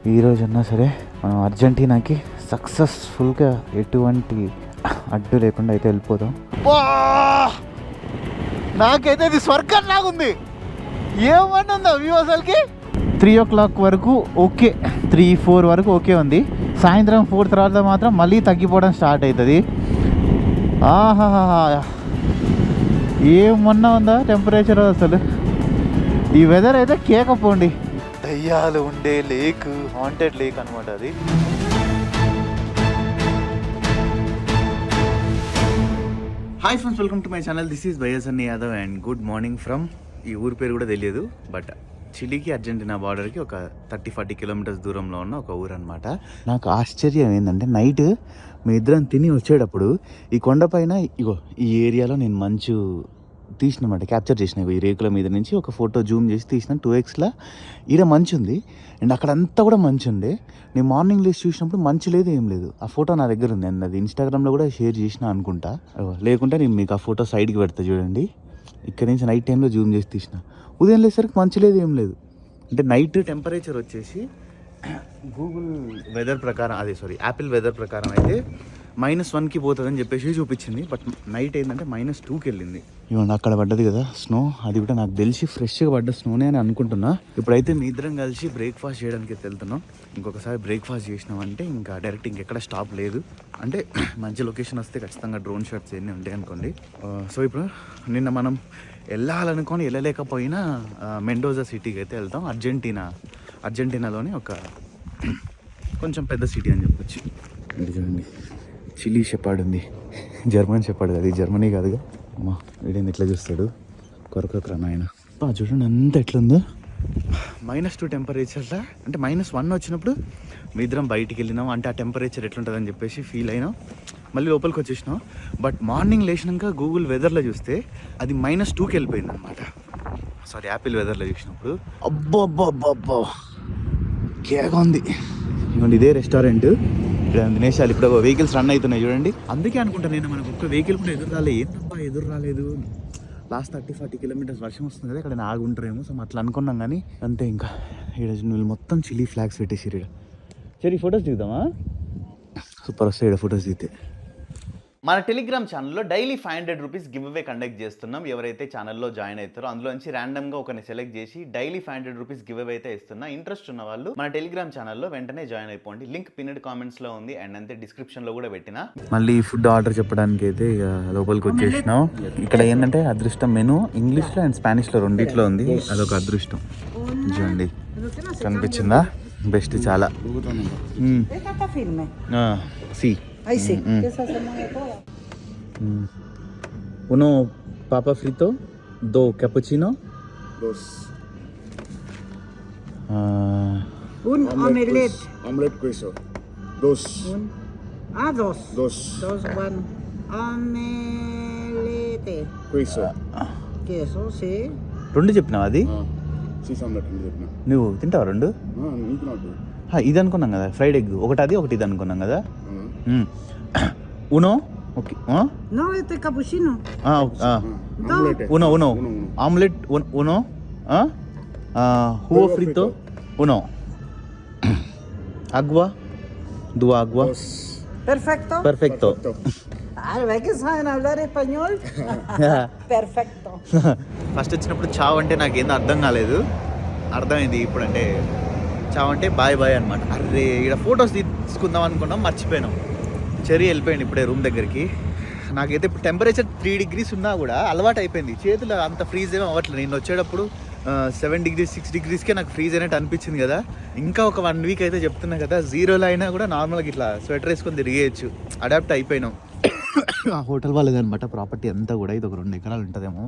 ఈరోజన్నా సరే మనం అర్జెంటీనాకి సక్సెస్ఫుల్గా ఎటువంటి అడ్డు లేకుండా అయితే వెళ్ళిపోదాం. నాకైతే ఇది స్వర్గం లాగుంది. ఏమన్నా ఉందా వ్యూ అసలుకి? 3 o'clock వరకు ఓకే, 3-4 వరకు ఓకే ఉంది. సాయంత్రం 4 తర్వాత మాత్రం మళ్ళీ తగ్గిపోవడం స్టార్ట్ అవుతుంది. ఆహాహా, ఏమన్నా ఉందా టెంపరేచర్ అసలు? ఈ వెదర్ అయితే కేకపోండి. దయ్యాలు ఉండే లేక్, హాంటెడ్ లేక్ అనమాట అది. Hi friends, welcome to my channel. This is బయసన్ Yadav and good morning from, ఈ ఊరి పేరు కూడా తెలియదు, బట్ చిలీకి అర్జెంటీనా బార్డర్కి ఒక 30-40 కిలోమీటర్స్ దూరంలో ఉన్న ఒక ఊరు అనమాట. నాకు ఆశ్చర్యం ఏంటంటే, నైట్ మీ ఇద్దరం తిని వచ్చేటప్పుడు ఈ కొండపైన ఇగో ఈ ఏరియాలో నేను మంచు తీసినమాట, క్యాప్చర్ చేసిన. ఈ రేకుల మీద నుంచి ఒక ఫోటో జూమ్ చేసి తీసిన 2xలా. ఈడ మంచు ఉంది అండ్ అక్కడంతా కూడా మంచు ఉంది. నేను మార్నింగ్ లేసి చూసినప్పుడు మంచు లేదు, ఏం లేదు. ఆ ఫోటో నా దగ్గర ఉంది అండ్ అది ఇన్స్టాగ్రామ్లో కూడా షేర్ చేసిన అనుకుంటా. లేకుంటే నేను మీకు ఆ ఫోటో సైడ్కి పెడతా చూడండి. ఇక్కడ నుంచి నైట్ టైంలో జూమ్ చేసి తీసిన. ఉదయం లేసరికి మంచు లేదు, ఏం లేదు. అంటే నైట్ టెంపరేచర్ వచ్చేసి గూగుల్ వెదర్ ప్రకారం, యాపిల్ వెదర్ ప్రకారం అయితే -1కి పోతుందని చెప్పేసి చూపించింది. బట్ నైట్ ఏంటంటే -2కి వెళ్ళింది. ఇవ్వండి అక్కడ పడ్డది కదా స్నో, అది కూడా నాకు తెలిసి ఫ్రెష్గా పడ్డ స్నోనే అని అనుకుంటున్నా. ఇప్పుడైతే మీ ఇద్దరం కలిసి బ్రేక్ఫాస్ట్ చేయడానికి వెళ్తున్నాం. ఇంకొకసారి బ్రేక్ఫాస్ట్ చేసినామంటే ఇంకా డైరెక్ట్ ఇంకెక్కడ స్టాప్ లేదు. అంటే మంచి లొకేషన్ వస్తే ఖచ్చితంగా డ్రోన్ షాట్స్ ఎన్ని ఉంటాయి అనుకోండి. సో ఇప్పుడు నిన్న మనం వెళ్ళాలనుకొని వెళ్ళలేకపోయినా మెండోజా సిటీకి అయితే వెళ్తాం. అర్జెంటీనాలోని ఒక కొంచెం పెద్ద సిటీ అని చెప్పొచ్చు. ఇది చూడండి, చిల్లీ షెపర్డ్ ఉంది, జర్మన్ షెపర్డ్. అది జర్మనీ కాదుగా. అమ్మా వీడేంది ఇట్లా చూస్తాడు, కొరకొకరా నాయన. చూడండి అంత ఎట్లుందో. -2 టెంపరేచర్లా, అంటే -1 వచ్చినప్పుడు మీ ఇద్దరం బయటికి వెళ్ళినాం. అంటే ఆ టెంపరేచర్ ఎట్లుంటుందని చెప్పేసి ఫీల్ అయినాం. మళ్ళీ లోపలికి వచ్చేసినాం. బట్ మార్నింగ్ లేచినాక గూగుల్ వెదర్లో చూస్తే అది -2కి వెళ్ళిపోయింది అనమాట. యాపిల్ వెదర్లో చూసినప్పుడు అబ్బో కేగా ఉంది. ఇవ్వండి ఇదే రెస్టారెంట్. ఇక్కడ తినేసాలి. ఇప్పుడు వెహికల్స్ రన్ అవుతున్నాయి చూడండి. అందుకే అనుకుంటా నేను, మనకు ఒక్క వెహికల్ కూడా ఎదురు రాలేదు. లాస్ట్ 30-40 కిలోమీటర్స్ వర్షం వస్తుంది కదా, ఇక్కడ ఆగుంటారేమో. సో అట్లా అనుకున్నాం కానీ అంతే. ఇంకా ఇక్కడ వీళ్ళు మొత్తం చిల్లీ ఫ్లాగ్స్ పెట్టేసి సరే ఫొటోస్ దిగుదామా? సూపర్ వస్తాయి ఇక్కడ ఫొటోస్ దిగితే. మన టెలిగ్రామ్ ఛానల్లో daily 500 rupees give away conduct చేస్తున్నాం. ఎవరైతే ఛానల్లో జాయిన్ అవుతారో అందులో నుంచి ర్యాండమ్గా ఒకరిని సెలెక్ట్ చేసి డైలీ 500 రూపీస్ గివ్ అవే అయితే ఇస్తున్నా. ఇంట్రెస్ట్ ఉన్న వాళ్ళు మన టెలిగ్రామ్ ఛానల్లో వెంటనే జాయిన్ అయిపోండి. లింక్ పిన్నెడ్ కామెంట్స్లో ఉంది అండ్ అంతే డిస్క్రిప్షన్లో కూడా పెట్టినా. మళ్ళీ ఫుడ్ ఆర్డర్ చెప్పడానికి అయితే లోపలికి వచ్చేసినాం. ఇక్కడ ఏంటంటే అదృష్టం మెనూ ఇంగ్లీష్లో అండ్ స్పానిష్లో రెండిట్లో ఉంది. అదొక అదృష్టం. చూడండి కనిపించిందా? బెస్ట్ చాలా. Ahí sí. Uno papa frito, 2 cappuccino, 2 Un omelette. omelette queso, 2 Dos. 2 One omelette. queso, Queso, sí. రెండు చెప్పినావు. అది cheese omelette అని చెప్పిన. నువ్వు తింటావా రెండు? నీకు నాకు ఇది అనుకున్నాం కదా, ఫ్రైడ్ ఎగ్ ఒకటి, అది ఒకటి ఇది అనుకున్నాం కదా. ఉనో okay. No, este cappuccino. omelette ఉనో ఆమ్లెట్ ఉనో huevo frito uno agua 2 agua. Perfecto. Perfecto. Ay, ¿ves que saben hablar español? Perfecto. First వచ్చినప్పుడు చావ్ అంటే నాకేందో అర్థం కాలేదు. అర్థమైంది ఇప్పుడు. అంటే చావ్ అంటే బాయ్ అనమాట. అరే ఇక్కడ ఫొటోస్ తీసుకుందాం అనుకున్నాం, మర్చిపోయినాం. చెరీ వెళ్ళిపోయింది ఇప్పుడే రూమ్ దగ్గరికి. నాకైతే ఇప్పుడు టెంపరేచర్ 3 degrees ఉన్నా కూడా అలవాటు అయిపోయింది. చేతులు అంత ఫ్రీజ్ ఏమో అవ్వట్లేదు. నేను వచ్చేటప్పుడు 7 degrees 6 degreesకే నాకు ఫ్రీజ్ అయినట్టు అనిపించింది కదా. ఇంకా ఒక 1 week అయితే చెప్తున్నా కదా, 0లో అయినా కూడా నార్మల్గా ఇట్లా స్వెటర్ వేసుకొని తిరిగేయచ్చు. అడాప్ట్ అయిపోయినాం. ఆ హోటల్ వాళ్ళది అనమాట ప్రాపర్టీ అంతా కూడా. ఇది ఒక 2 ఎకరాలు ఉంటుందేమో.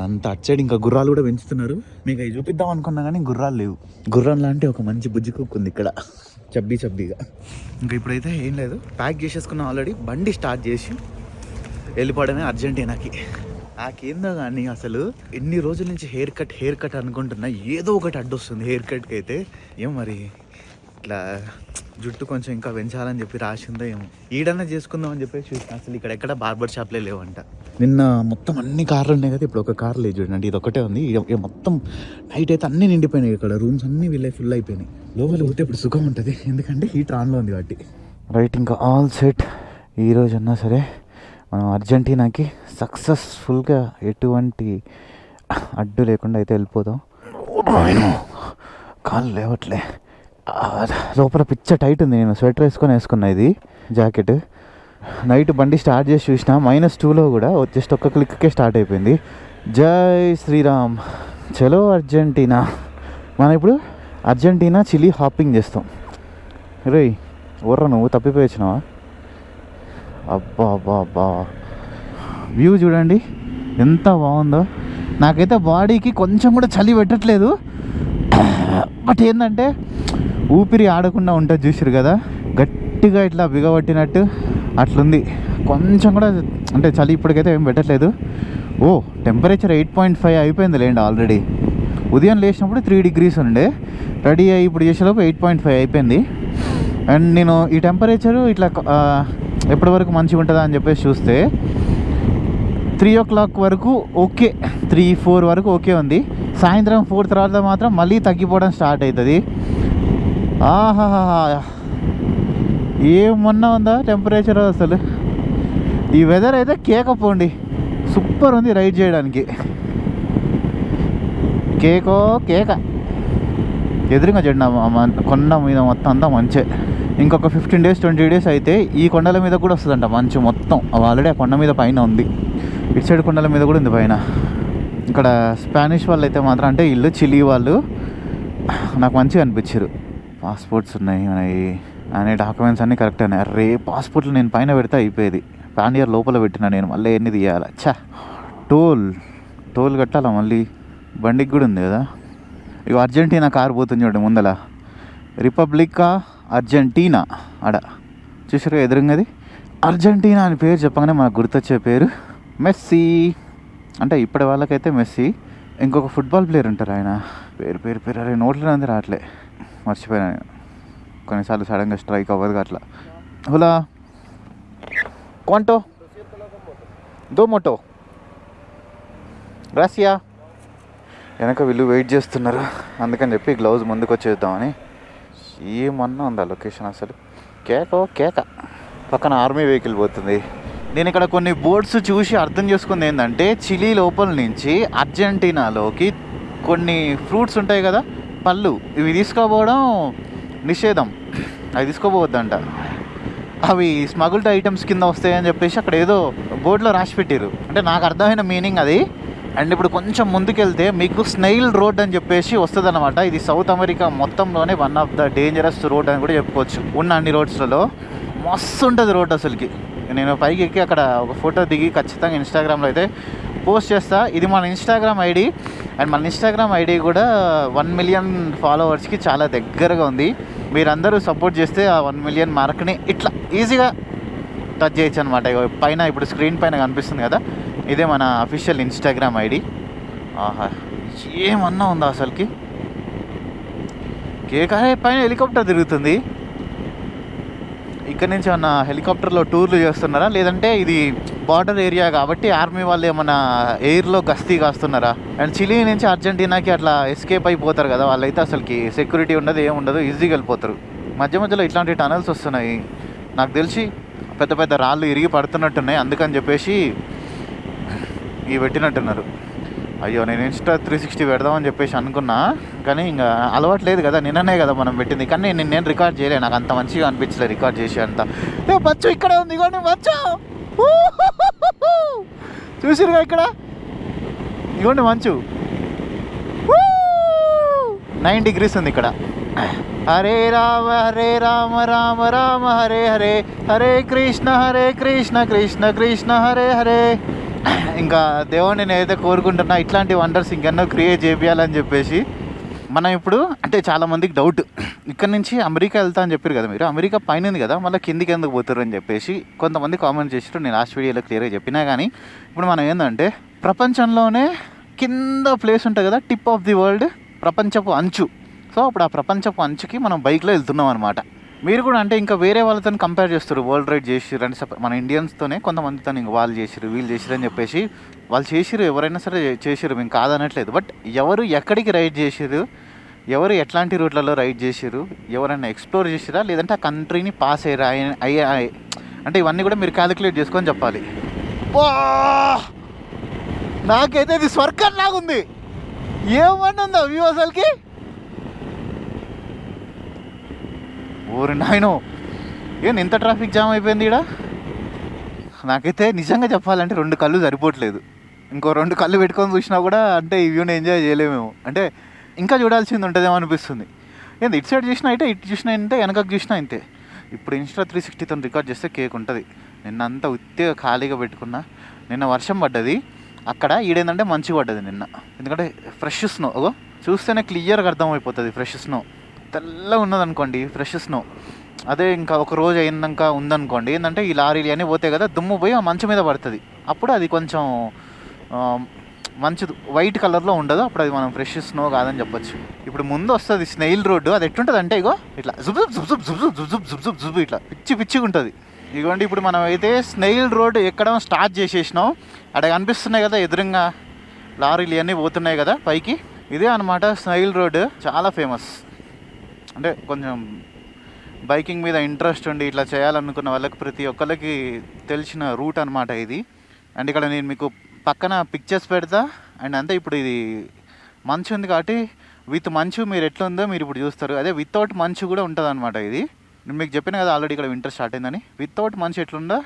అంతా అచ్చాడు. ఇంకా గుర్రాలు కూడా పెంచుతున్నారు. మీకు అవి చూపిద్దాం అనుకున్నా కానీ గుర్రాలు లేవు. గుర్రం లాంటి ఒక మంచి బుజ్జి కుక్క ఉంది ఇక్కడ, చబ్బీగా. ఇంకా ఇప్పుడైతే ఏం లేదు, ప్యాక్ చేసేసుకున్నాం ఆల్రెడీ. బండి స్టార్ట్ చేసి వెళ్ళిపోవడమే అర్జెంటీనాకి. నాకేందో కానీ అసలు ఎన్ని రోజుల నుంచి హెయిర్ కట్ అనుకుంటున్నా, ఏదో ఒకటి అడ్డొస్తుంది హెయిర్ కట్కి అయితే. ఏం మరి ఇట్లా జుట్టు కొంచెం ఇంకా పెంచాలని చెప్పి రాసిందో ఏమో. ఈడన్నా చేసుకుందాం అని చెప్పి చూసిన, అసలు ఇక్కడ ఎక్కడ బార్బర్ షాప్లే లేవంట. నిన్న మొత్తం అన్ని కార్లు ఉన్నాయి కదా, ఇప్పుడు ఒక కార్ లేదు చూడండి, ఇది ఒకటే ఉంది. ఇక మొత్తం నైట్ అయితే అన్నీ నిండిపోయినాయి, ఇక్కడ రూమ్స్ అన్నీ వీళ్ళే ఫుల్ అయిపోయినాయి. లోపల పోతే ఇప్పుడు సుఖం ఉంటుంది, ఎందుకంటే హీటర్ ఆన్లో ఉంది కాబట్టి. రైట్, ఇంకా ఆల్ సెట్. ఈరోజు అన్నా సరే మనం అర్జెంటీనాకి సక్సెస్ఫుల్గా ఎటువంటి అడ్డు లేకుండా అయితే వెళ్ళిపోదాం. కాళ్ళు లేవట్లే, లోపల పిచ్చ టైట్ ఉంది. నేను స్వెటర్ వేసుకున్నా, ఇది జాకెట్. నైట్ బండి స్టార్ట్ చేసి చూసిన -2లో కూడా జస్ట్ ఒక్క క్లిక్కే స్టార్ట్ అయిపోయింది. జై శ్రీరామ్, చలో అర్జెంటీనా. మనం ఇప్పుడు అర్జెంటీనా చిలీ హాపింగ్ చేస్తాం. రే ఓర్రా, నువ్వు తప్పిపోయి వచ్చినావా? అబ్బా అబ్బా అబ్బా, వ్యూ చూడండి ఎంత బాగుందో. నాకైతే బాడీకి కొంచెం కూడా చలి పెట్టట్లేదు, బట్ ఏంటంటే ఊపిరి ఆడకుండా ఉంటుంది చూసారు కదా, గట్టిగా ఇట్లా బిగబట్టినట్టు అట్లుంది. కొంచెం కూడా అంటే చలి ఇప్పటికైతే ఏం పెట్టట్లేదు. ఓ టెంపరేచర్ 8.5 అయిపోయింది లేండి ఆల్రెడీ. ఉదయం లేచినప్పుడు 3 degrees ఉండే, రెడీ అయ్యి ఇప్పుడు చేసేలోపు 8.5 అయిపోయింది. అండ్ నేను ఈ టెంపరేచరు ఇట్లా ఎప్పటి వరకు మంచిగా ఉంటుందా అని చెప్పేసి చూస్తే 3 o'clock వరకు ఓకే, 3-4 వరకు ఓకే ఉంది. సాయంత్రం 4 తర్వాత మాత్రం మళ్ళీ తగ్గిపోవడం స్టార్ట్ అవుతుంది. ఆహాహా, ఏమన్నా ఉందా టెంపరేచర్ అసలు. ఈ వెదర్ అయితే కేకపోండి, సూపర్ ఉంది రైడ్ చేయడానికి. కేక ఎదురుగా చెడ్డ కొండ మీద మొత్తం అంతా మంచే. ఇంకొక 15 days 20 days అయితే ఈ కొండల మీద కూడా వస్తుందంట మంచు మొత్తం. ఆల్రెడీ ఆ కొండ మీద పైన ఉంది, ఇటు సైడ్ కొండల మీద కూడా ఉంది పైన. ఇక్కడ స్పానిష్ వాళ్ళు అయితే మాత్రం, అంటే ఇల్లు చిలీ వాళ్ళు నాకు మంచిగా అనిపించారు. పాస్పోర్ట్స్ ఉన్నాయి అనే డాక్యుమెంట్స్ అన్నీ కరెక్ట్ అయినాయి. అరే పాస్పోర్ట్లు నేను పైన పెడితే అయిపోయేది, పాండియర్ లోపల పెట్టినా నేను, మళ్ళీ ఎన్ని తీయాలి. ఛా, టోల్ కట్టాలా మళ్ళీ, బండికి కూడా ఉంది కదా. ఇక అర్జెంటీనా కారు పోతుంది చూడండి ముందల, రిపబ్లికా అర్జెంటీనా ఆడ చూసారు ఎదురుంగది. అర్జెంటీనా అని పేరు చెప్పగానే మనకు గుర్తొచ్చే పేరు మెస్సీ. అంటే ఇప్పటి వాళ్ళకైతే మెస్సీ. ఇంకొక ఫుట్బాల్ ప్లేయర్ ఉంటారు, ఆయన పేరు అరే నోట్లో ఉంది రావట్లే, మర్చిపోయినా నేను. కొన్నిసార్లు సడన్గా స్ట్రైక్ అవ్వదు అట్లా. హులా క్వాంటో దో మోటో గ్రాసియా. వెనక వీళ్ళు వెయిట్ చేస్తున్నారు, అందుకని చెప్పి గ్లౌజ్ ముందుకు వచ్చేద్దామని. ఏమన్నా ఉందా లొకేషన్ అసలు, కేక. పక్కన ఆర్మీ వెహికల్ పోతుంది. నేను ఇక్కడ కొన్ని బోర్డ్స్ చూసి అర్థం చేసుకుంది ఏంటంటే, చిలీ లోపల నుంచి అర్జెంటీనాలోకి కొన్ని ఫ్రూట్స్ ఉంటాయి కదా, పళ్ళు, ఇవి తీసుకోపోవడం నిషేధం, అవి తీసుకోపోవద్దంట. అవి స్మగుల్డ్ ఐటమ్స్ కింద వస్తాయని చెప్పేసి అక్కడ ఏదో బోర్డులో రాసి పెట్టారు. అంటే నాకు అర్థమైన మీనింగ్ అది. అండ్ ఇప్పుడు కొంచెం ముందుకెళ్తే మీకు స్నెయిల్ రోడ్ అని చెప్పేసి వస్తుంది అనమాట. ఇది సౌత్ అమెరికా మొత్తంలోనే one of the dangerous road అని కూడా చెప్పుకోవచ్చు. ఉన్న అన్ని రోడ్స్లలో మస్తు ఉంటుంది రోడ్ అసలుకి. నేను పైకి ఎక్కి అక్కడ ఒక ఫోటో దిగి ఖచ్చితంగా ఇన్స్టాగ్రామ్లో అయితే పోస్ట్ చేస్తా. ఇది మన ఇన్స్టాగ్రామ్ ఐడి, అండ్ మన ఇన్స్టాగ్రామ్ ఐడి కూడా 1 million ఫాలోవర్స్కి చాలా దగ్గరగా ఉంది. మీరందరూ సపోర్ట్ చేస్తే ఆ 1 million మార్క్ని ఇట్లా ఈజీగా టచ్ చేయొచ్చు అనమాట. పైన ఇప్పుడు స్క్రీన్ పైన కనిపిస్తుంది కదా, ఇదే మన అఫీషియల్ ఇన్స్టాగ్రామ్ ఐడి. ఆహా, ఏమన్నా ఉందా అసలుకి. కేకాయ పైన హెలికాప్టర్ తిరుగుతుంది. ఇక్కడ నుంచి ఏమన్నా హెలికాప్టర్లో టూర్లు చేస్తున్నారా, లేదంటే ఇది బార్డర్ ఏరియా కాబట్టి ఆర్మీ వాళ్ళు ఏమన్నా ఎయిర్లో గస్తీ కాస్తున్నారా? అండ్ చిలీ నుంచి అర్జెంటీనాకి అట్లా ఎస్కేప్ అయిపోతారు కదా వాళ్ళైతే, అసలుకి సెక్యూరిటీ ఉండదు, ఏముండదు, ఈజీగా వెళ్ళిపోతారు. మధ్యలో ఇట్లాంటి టనల్స్ వస్తున్నాయి, నాకు తెలిసి పెద్ద పెద్ద రాళ్ళు ఇరిగి పడుతున్నట్టున్నాయి, అందుకని చెప్పేసి ఇవి పెట్టినట్టున్నారు. అయ్యో, నేను ఇన్స్టా 360 పెడదామని చెప్పేసి అనుకున్నా, కానీ ఇంకా అలవాటు లేదు కదా, నిన్ననే కదా మనం పెట్టింది. కానీ నేను రికార్డ్ చేయలేదు, నాకు అంత మంచిగా అనిపించలేదు రికార్డ్ చేసి అంత. బచ్చు ఇక్కడ ఉంది, ఇగోండి బచ్చు, చూసిరుగా ఇక్కడ, ఇగోండి మంచు 9 degrees ఉంది ఇక్కడ. హరే రామ రామ రామ హరే హరే, హరే కృష్ణ కృష్ణ కృష్ణ హరే హరే. ఇంకా దేవుడిని నేనైతే కోరుకుంటున్నా ఇట్లాంటి వండర్స్ ఇంకెన్నో క్రియేట్ చేయాలని చెప్పేసి. మనం ఇప్పుడు అంటే చాలామందికి డౌట్, ఇక్కడ నుంచి అమెరికా వెళ్తా అని చెప్పారు కదా మీరు, అమెరికా పైన ఉంది కదా, మళ్ళీ కిందికి ఎందుకు పోతారు అని చెప్పేసి కొంతమంది కామెంట్ చేసారు. నేను లాస్ట్ వీడియోలో క్లియర్గా చెప్పినా, కానీ ఇప్పుడు మనం ఏంటంటే ప్రపంచంలోనే కింద ప్లేస్ ఉంటుంది కదా, టిప్ ఆఫ్ ది వరల్డ్, ప్రపంచపు అంచు, సో అప్పుడు ఆ ప్రపంచపు అంచుకి మనం బైక్లో వెళ్తున్నాం అనమాట. మీరు కూడా అంటే ఇంకా వేరే వాళ్ళతో కంపేర్ చేస్తారు, వరల్డ్ రైడ్ చేసిర్రు అంటే మన ఇండియన్స్తోనే కొంతమందితో ఇంక వాళ్ళు చేసిరు వీళ్ళు చేసిరు అని చెప్పేసి వాళ్ళు చేసిరు, ఎవరైనా సరే చేసిరు, మేము కాదనట్లేదు. బట్ ఎవరు ఎక్కడికి రైడ్ చేసిరు, ఎవరు ఎట్లాంటి రూట్లలో రైడ్ చేసిరు, ఎవరైనా ఎక్స్ప్లోర్ చేసిరా లేదంటే ఆ కంట్రీని పాస్ అయ్యా అంటే ఇవన్నీ కూడా మీరు క్యాలిక్యులేట్ చేసుకొని చెప్పాలి. నాకైతే ఇది స్వర్గం లాగుంది. ఏమన్నా ఉందా వ్యూ అసలుకి? ఊరి నాయనో, ఏం ఇంత ట్రాఫిక్ జామ్ అయిపోయింది ఇక్కడ. నాకైతే నిజంగా చెప్పాలంటే 2 కళ్ళు సరిపోవట్లేదు. ఇంకో 2 కళ్ళు పెట్టుకొని చూసినా కూడా అంటే ఈ వ్యూని ఎంజాయ్ చేయలేమేమో, అంటే ఇంకా చూడాల్సింది ఉంటుందేమో అనిపిస్తుంది. ఏంది ఇటు సైడ్ చూసినా అయితే, ఇటు చూసినా ఇంతే, వెనకకు చూసినా ఇంతే. ఇప్పుడు ఇన్స్టా 360తో రికార్డ్ చేస్తే కేక్ ఉంటుంది. నిన్న అంతా ఉత్తిగా ఖాళీగా పెట్టుకున్నా. నిన్న వర్షం పడ్డది అక్కడ, ఈడేందంటే మంచి పడ్డది నిన్న. ఎందుకంటే ఫ్రెష్ స్నో, చూస్తేనే క్లియర్గా అర్థమైపోతుంది. ఫ్రెష్ స్నో తెల్లగా ఉన్నదనుకోండి, ఫ్రెష్ స్నో. అదే ఇంకా ఒక రోజు అయినాక ఉందనుకోండి, ఏంటంటే ఈ లారీలు అన్నీ పోతాయి కదా, దుమ్ము పోయి ఆ మంచు మీద పడుతుంది. అప్పుడు అది కొంచెం మంచి వైట్ కలర్లో ఉండదు, అప్పుడు అది మనం ఫ్రెష్ స్నో కాదని చెప్పొచ్చు. ఇప్పుడు ముందు వస్తుంది స్నెయిల్ రోడ్డు, అది ఎట్టుంటుంది అంటే ఇగో ఇట్లా జుబ్ జుబ్ జుబ్ జుబ్ జుబ్ జుబ్ జుబ్ జుబ్ జుబ్ ఇట్లా పిచ్చిగా ఉంటుంది. ఇదిగోండి ఇప్పుడు మనం అయితే స్నెయిల్ రోడ్ ఎక్కడం స్టార్ట్ చేసేసినాం. అక్కడ కనిపిస్తున్నాయి కదా ఎదురుగా లారీలు ఇవన్నీ పోతున్నాయి కదా పైకి, ఇదే అనమాట స్నెయిల్ రోడ్. చాలా ఫేమస్, అంటే కొంచెం బైకింగ్ మీద ఇంట్రెస్ట్ ఉండి ఇట్లా చేయాలనుకున్న వాళ్ళకి ప్రతి ఒక్కరికి తెలిసిన రూట్ అనమాట ఇది. అండ్ ఇక్కడ నేను మీకు పక్కన పిక్చర్స్ పెడతా. అండ్ అంతే, ఇప్పుడు ఇది మంచు ఉంది కాబట్టి విత్ మంచు మీరు ఎట్లా ఉందో మీరు ఇప్పుడు చూస్తారు. అదే వితౌట్ మంచు కూడా ఉంటుంది అనమాట ఇది. నేను మీకు చెప్పాను కదా ఆల్రెడీ ఇక్కడ వింటర్ స్టార్ట్ అయిందని. వితౌట్ మంచు ఎట్లుందో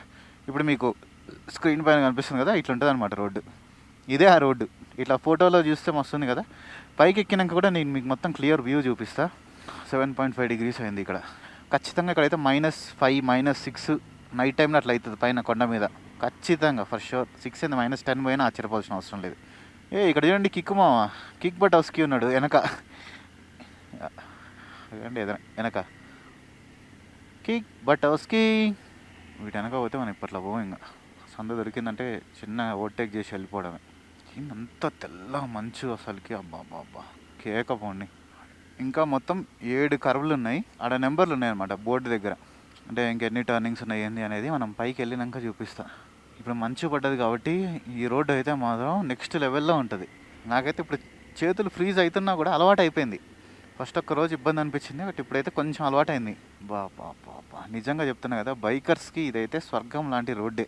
ఇప్పుడు మీకు స్క్రీన్ పైన కనిపిస్తుంది కదా, ఇట్లా ఉంటుంది అనమాట రోడ్డు. ఇదే ఆ రోడ్డు. ఇట్లా ఫోటోలో చూస్తే వస్తుంది కదా. పైకి ఎక్కినాక కూడా నేను మీకు మొత్తం క్లియర్ వ్యూ చూపిస్తా. 7.5 degrees అయింది ఇక్కడ. ఖచ్చితంగా ఇక్కడైతే -5 -6 నైట్ టైంలో అట్లా అవుతుంది పైన కొండ మీద. ఖచ్చితంగా ఫర్ షూర్. 6 అయింది, -10 పోయినా ఆశ్చర్యపోవాల్సిన అవసరం లేదు. ఇక్కడ చూడండి కిక్ మామ, కిక్ బటౌస్కి ఉన్నాడు వెనక. చూడండి వెనక కిక్ బటౌస్కి. వీటి వెనక పోతే మనం ఇప్పట్లో పోం. ఇంకా సంద దొరికిందంటే చిన్న ఓవర్టేక్ చేసి వెళ్ళిపోవడమే. అంత తెల్ల మంచు అసలుకి, అబ్బా అబ్బా కేకపోండి. ఇంకా మొత్తం 7 కర్వ్లు ఉన్నాయి. ఆడ నెంబర్లు ఉన్నాయన్నమాట బోర్డు దగ్గర. అంటే ఇంకెన్ని టర్నింగ్స్ ఉన్నాయి ఏంది అనేది మనం పైకి వెళ్ళినాక చూపిస్తా. ఇప్పుడు మంచు పడ్డది కాబట్టి ఈ రోడ్డు అయితే మాత్రం నెక్స్ట్ లెవెల్లో ఉంటుంది. నాకైతే ఇప్పుడు చేతులు ఫ్రీజ్ అవుతున్నా కూడా అలవాటు అయిపోయింది. ఫస్ట్ ఒక్క రోజు ఇబ్బంది అనిపించింది, బట్ ఇప్పుడైతే కొంచెం అలవాటు అయింది. బాబా నిజంగా చెప్తున్నా కదా, బైకర్స్కి ఇదైతే స్వర్గం లాంటి రోడ్డే.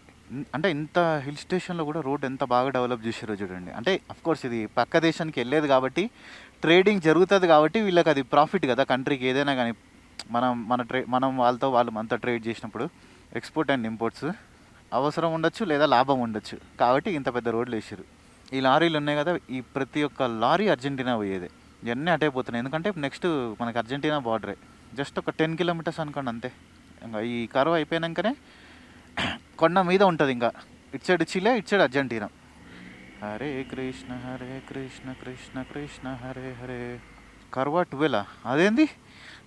అంటే ఇంత హిల్ స్టేషన్లో కూడా రోడ్ ఎంత బాగా డెవలప్ చేసారో చూడండి. అంటే అఫ్కోర్స్ ఇది పక్క దేశానికి వెళ్ళేది కాబట్టి, ట్రేడింగ్ జరుగుతుంది కాబట్టి వీళ్ళకి అది ప్రాఫిట్ కదా కంట్రీకి. ఏదైనా కానీ మనం వాళ్ళు మనతో ట్రేడ్ చేసినప్పుడు ఎక్స్పోర్ట్ అండ్ ఇంపోర్ట్స్ అవసరం ఉండొచ్చు లేదా లాభం ఉండొచ్చు కాబట్టి ఇంత పెద్ద రోడ్లు వేసారు. ఈ లారీలు ఉన్నాయి కదా, ఈ ప్రతి ఒక్క లారీ అర్జెంటీనా పోయేదే. ఇవన్నీ అటే పోతున్నాయి, ఎందుకంటే నెక్స్ట్ మనకి అర్జెంటీనా బార్డరే. జస్ట్ ఒక 10 kilometers అనుకోండి అంతే. ఇంకా ఈ కర్వ్ అయిపోయాకనే కొండ మీద ఉంటుంది. ఇంకా ఇటు సైడ్ చిలే, ఇటు సైడ్ అర్జెంటీనా. హరే కృష్ణ కృష్ణ కృష్ణ హరే హరే. కర్వా 12 అదేంది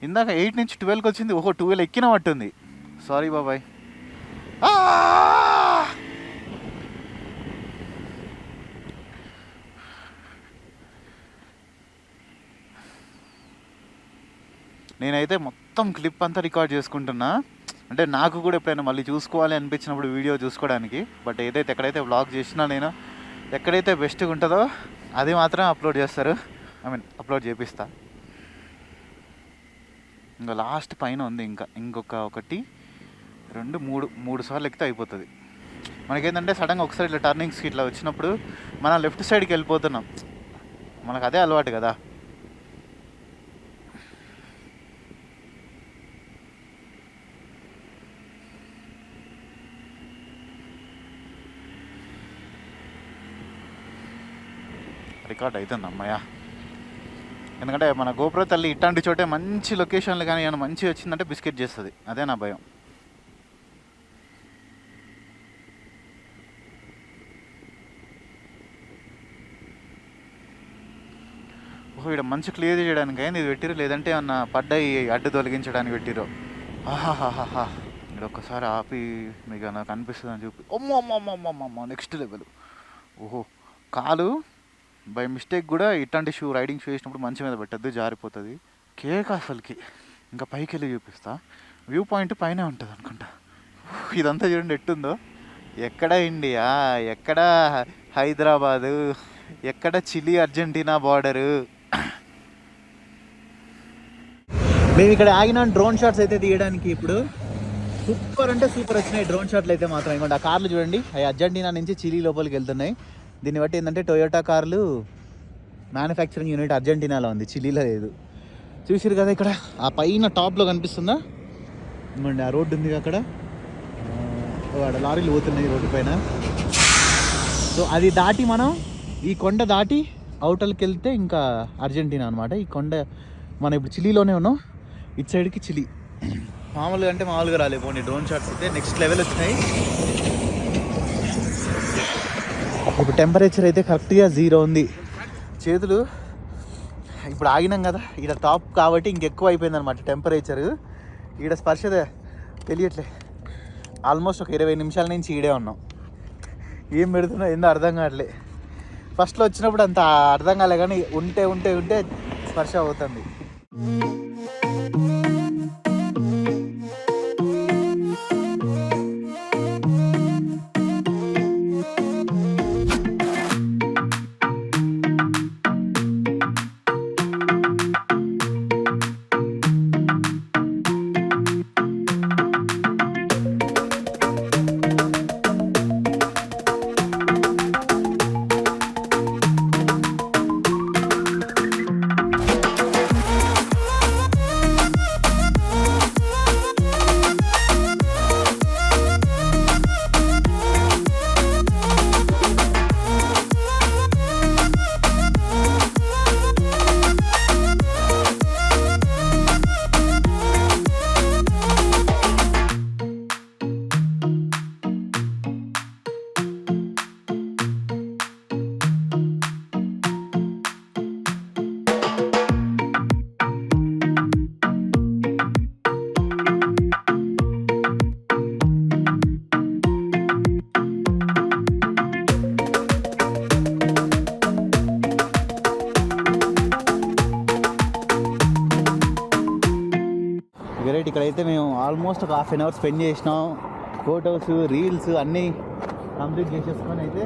ఇందాక 8 నుంచి 12కి వచ్చింది. 12 ఎక్కిన పట్టుంది. సారీ బాబాయ్. నేనైతే మొత్తం క్లిప్ అంతా రికార్డ్ చేసుకుంటున్నా. అంటే నాకు కూడా ఎప్పుడైనా మళ్ళీ చూసుకోవాలి అనిపించినప్పుడు వీడియో చూసుకోవడానికి. బట్ ఏదైతే ఎక్కడైతే వ్లాగ్ చేసినా నేను ఎక్కడైతే బెస్ట్గా ఉంటుందో అది మాత్రం అప్లోడ్ చేస్తారు. అప్లోడ్ చేపిస్తా. ఇంకా లాస్ట్ పైన ఉంది, ఇంకొక 1 2 3 సార్లు ఎక్కితే అయిపోతుంది. మనకేంటంటే సడన్గా ఒకసారి ఇట్లా టర్నింగ్స్కి ఇట్లా వచ్చినప్పుడు మనం లెఫ్ట్ సైడ్కి వెళ్ళిపోతున్నాం. మనకు అదే అలవాటు కదా. రికార్డ్ అవుతుంది అమ్మాయ. ఎందుకంటే మన గోప్రో తల్లి ఇట్లాంటి చోటే మంచి లొకేషన్లు కానీ ఏమైనా మంచి వచ్చిందంటే బిస్కెట్ చేస్తుంది. అదే నా భయం. ఇక్కడ మంచి క్లియర్ చేయడానికి అయింది ఇది పెట్టిరు, లేదంటే ఏమన్నా పడ్డాయి అడ్డు తొలగించడానికి పెట్టిరు. ఆహాహాహా. ఇక్కడ ఒక్కసారి ఆపి మీకు నాకు అనిపిస్తుంది అని చూపి. అమ్మమ్మమ్మమ్మమ్మ నెక్స్ట్ లెవెల్. కాలు బై మిస్టేక్ కూడా ఇట్లాంటి రైడింగ్ షూ వేసినప్పుడు మంచి మీద పెట్టద్దు, జారిపోతుంది. కేక్ అసలుకి. ఇంకా పైకి వెళ్ళి చూపిస్తా. వ్యూ పాయింట్ పైన ఉంటుంది అనుకుంటా. ఇదంతా చూడండి ఎట్టుందో. ఎక్కడ ఇండియా, ఎక్కడ హైదరాబాదు, ఎక్కడ చిలీ అర్జెంటీనా బార్డరు. మేము ఇక్కడ ఆగినాం డ్రోన్ షాట్స్ అయితే తీయడానికి. ఇప్పుడు సూపర్ అంటే సూపర్ వచ్చినాయి డ్రోన్ షాట్లు అయితే మాత్రం. ఇంకోటి ఆ కార్లు చూడండి, అవి అర్జెంటీనా నుంచి చిలీ లోపలికి వెళ్తున్నాయి. దీన్ని బట్టి ఏంటంటే టొయోటా కార్లు మ్యానుఫ్యాక్చరింగ్ యూనిట్ అర్జెంటీనాలో ఉంది, చిలీలో లేదు. చూసారు కదా ఇక్కడ ఆ పైన టాప్లో కనిపిస్తుందా, ఇవ్వండి ఆ రోడ్డు ఉంది అక్కడ, లారీలు పోతున్నాయి రోడ్డు పైన. సో అది దాటి మనం ఈ కొండ దాటి అవుటర్కి వెళ్తే ఇంకా అర్జెంటీనా అనమాట. ఈ కొండ మనం ఇప్పుడు చిలీలోనే ఉన్నాం, ఇటు సైడ్కి చిలీ. మామూలుగా అంటే మామూలుగా రాలేదు పోనీ డ్రోన్ షాట్స్ అయితే నెక్స్ట్ లెవెల్ వచ్చినాయి. ఇప్పుడు టెంపరేచర్ అయితే కరెక్ట్గా 0 ఉంది. చేతులు ఇప్పుడు ఆగినాం కదా ఇక్కడ టాప్ కాబట్టి ఇంకెక్కువ అయిపోయింది అనమాట టెంపరేచరు. ఈడ స్పర్శ తెలియట్లే. ఆల్మోస్ట్ ఒక 20 నిమిషాల నుంచి ఈడే ఉన్నాం. ఏం పెడుతున్నా ఏందో అర్థం కావట్లే. ఫస్ట్లో వచ్చినప్పుడు అంత అర్థం కాలే, కానీ ఉంటే ఉంటే ఉంటే స్పర్శ అవుతుంది. రైట్, ఇక్కడైతే మేము ఆల్మోస్ట్ ఒక 1/2 అవర్ స్పెండ్ చేసినాం. ఫొటోస్, రీల్స్ అన్నీ కంప్లీట్ చేసేసుకొని అయితే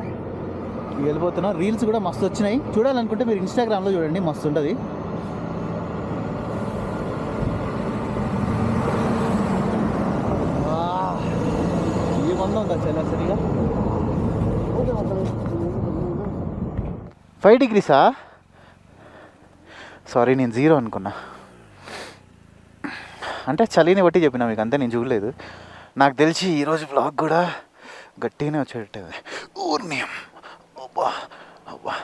వెళ్ళిపోతున్నాం. రీల్స్ కూడా మస్తు వచ్చినాయి. చూడాలనుకుంటే మీరు ఇన్స్టాగ్రామ్లో చూడండి, మస్తు ఉంటుంది. ఏమన్నా ఉందా చాలా సరిగా 5 degrees సారీ నేను 0 అనుకున్నా. అంటే చలిని బట్టి చెప్పినా మీకు, అంతే. నేను చూడలేదు. నాకు తెలిసి ఈరోజు బ్లాగ్ కూడా గట్టిగానే వచ్చేటట్టు. ఊరిని అబ్బా అబ్బా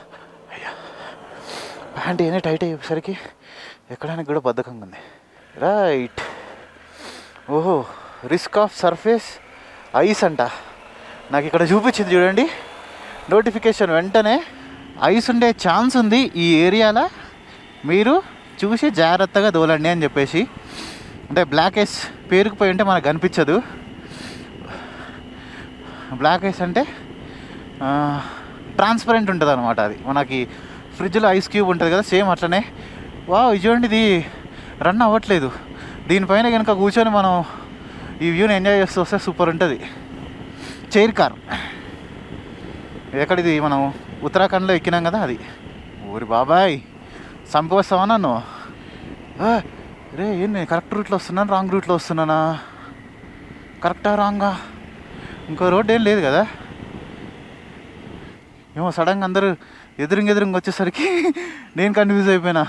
అయ్యా, ప్యాంట్ ఏనే టైట్ అయ్యేసరికి ఎక్కడానికి కూడా బద్ధకంగా ఉంది. రైట్, ఓహో రిస్క్ ఆఫ్ సర్ఫేస్ ఐస్ అంట. నాకు ఇక్కడ చూపించింది చూడండి నోటిఫికేషన్, వెంటనే ఐస్ ఉండే ఛాన్స్ ఉంది ఈ ఏరియాలో, మీరు చూసి జాగ్రత్తగా దోలండి అని చెప్పేసి. అంటే బ్లాక్ ఐస్ పేరుకుపోయి ఉంటే మనకు కనిపించదు. బ్లాక్ ఐస్ అంటే ట్రాన్స్పరెంట్ ఉంటుంది అనమాట. అది మనకి ఫ్రిడ్జ్లో ఐస్ క్యూబ్ ఉంటుంది కదా, సేమ్ అట్లనే. ఇది చూడండి, ఇది రన్ అవ్వట్లేదు. దీనిపైన కనుక కూర్చొని మనం ఈ వ్యూని ఎంజాయ్ చేస్తూ వస్తే సూపర్ ఉంటుంది. చైర్ కార్ ఎక్కడిది, మనం ఉత్తరాఖండ్లో ఎక్కినాం కదా అది. ఊరి బాబాయ్ చంపేస్తావా నన్ను? రే ఏం, నేను కరెక్ట్ రూట్లో వస్తున్నాను రాంగ్ రూట్లో వస్తున్నానా? కరెక్టా రాంగా? ఇంకో రోడ్డు ఏం లేదు కదా. ఏమో సడన్గా అందరూ ఎదురుంగా వచ్చేసరికి నేను కన్ఫ్యూజ్ అయిపోయినా.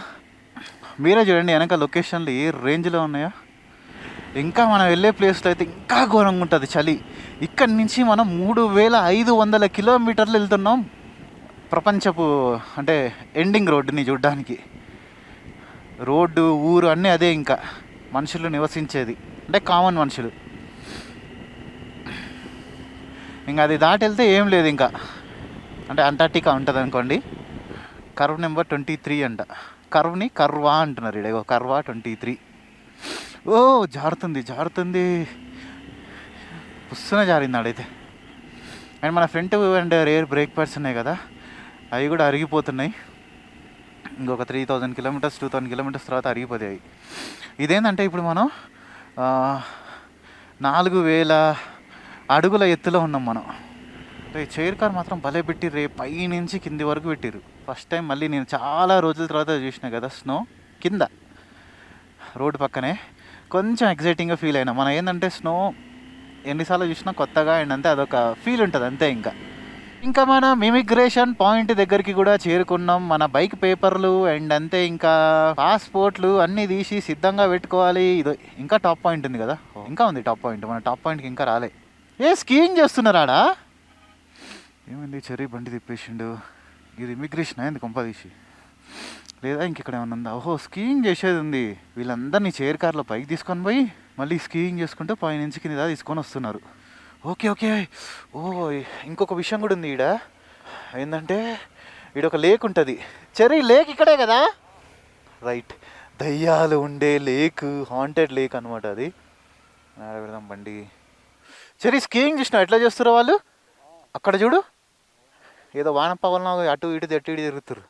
మీరే చూడండి వెనక లొకేషన్లు ఏ రేంజ్లో ఉన్నాయో. ఇంకా మనం వెళ్ళే ప్లేస్లో అయితే ఇంకా ఘోరంగా ఉంటుంది చలి. ఇక్కడి నుంచి మనం 3500 కిలోమీటర్లు వెళ్తున్నాం ప్రపంచపు అంటే ఎండింగ్ రోడ్డుని చూడ్డానికి. రోడ్డు, ఊరు అన్నీ అదే. ఇంకా మనుషులు నివసించేది అంటే కామన్ మనుషులు. ఇంకా అది దాటి వెళ్తే ఏం లేదు ఇంకా. అంటే అంటార్టికా ఉంటుంది అనుకోండి. కర్వ్ నెంబర్ 23 అంట. కర్వ్ని కర్వా అంటున్నారు. ఇడగో కర్వా 23. ఓ జారుతుంది పుస్తున జారింది ఆడైతే. అండ్ మన front and rare brake pads ఉన్నాయి కదా, అవి కూడా అరిగిపోతున్నాయి. ఇంకొక 3000 కిలోమీటర్స్ 2000 కిలోమీటర్స్ తర్వాత అరిగిపోతాయి. ఇదేంటంటే ఇప్పుడు మనం 4000 అడుగుల ఎత్తులో ఉన్నాం మనం. ఈ చైర్ కార్ మాత్రం భలే పెట్టిర్రు, పై నుంచి కింది వరకు పెట్టిర్రు. ఫస్ట్ టైం మళ్ళీ నేను చాలా రోజుల తర్వాత చూసిన కదా స్నో కింద రోడ్డు పక్కనే. కొంచెం ఎగ్జైటింగ్గా ఫీల్ అయినా. మనం ఏంటంటే స్నో ఎన్నిసార్లు చూసినా కొత్తగా అండ్ అంతే అదొక ఫీల్ ఉంటుంది అంతే. ఇంకా మనం ఇమిగ్రేషన్ పాయింట్ దగ్గరికి కూడా చేరుకున్నాం. మన బైక్ పేపర్లు అండ్ అంతే ఇంకా పాస్పోర్ట్లు అన్నీ తీసి సిద్ధంగా పెట్టుకోవాలి. ఇది ఇంకా టాప్ పాయింట్ ఉంది కదా, ఇంకా ఉంది టాప్ పాయింట్. మన టాప్ పాయింట్కి ఇంకా రాలే. స్కీయింగ్ చేస్తున్నారాడా? ఏమైంది? చెర్రీ బండి తిప్పేసిండు. ఇది ఇమిగ్రేషన్ అయింది కొంపదీసి, లేదా ఇంకెక్కడ ఏమన్నా ఉందా? ఓహో, స్కీయింగ్ చేసేది ఉంది. వీళ్ళందరినీ చైర్ కార్లో పైకి తీసుకొని పోయి మళ్ళీ స్కీయింగ్ చేసుకుంటూ పైనుంచి కింద తీసుకొని వస్తున్నారు. Okay okay. ఓ, ఇంకొక విషయం కూడా ఉంది ఈడ. ఏంటంటే ఈడొక లేక్ ఉంటుంది. చెర్రీ లేక్ ఇక్కడే కదా? రైట్, దయ్యాలు ఉండే లేక్, హాంటెడ్ లేక్ అనమాట అది. పెడదాం బండి. చెర్రీ స్కీయింగ్ చూసినా ఎట్లా చేస్తారో వాళ్ళు? అక్కడ చూడు, ఏదో వానపావలను అటు ఇటు తిరుగుతారు.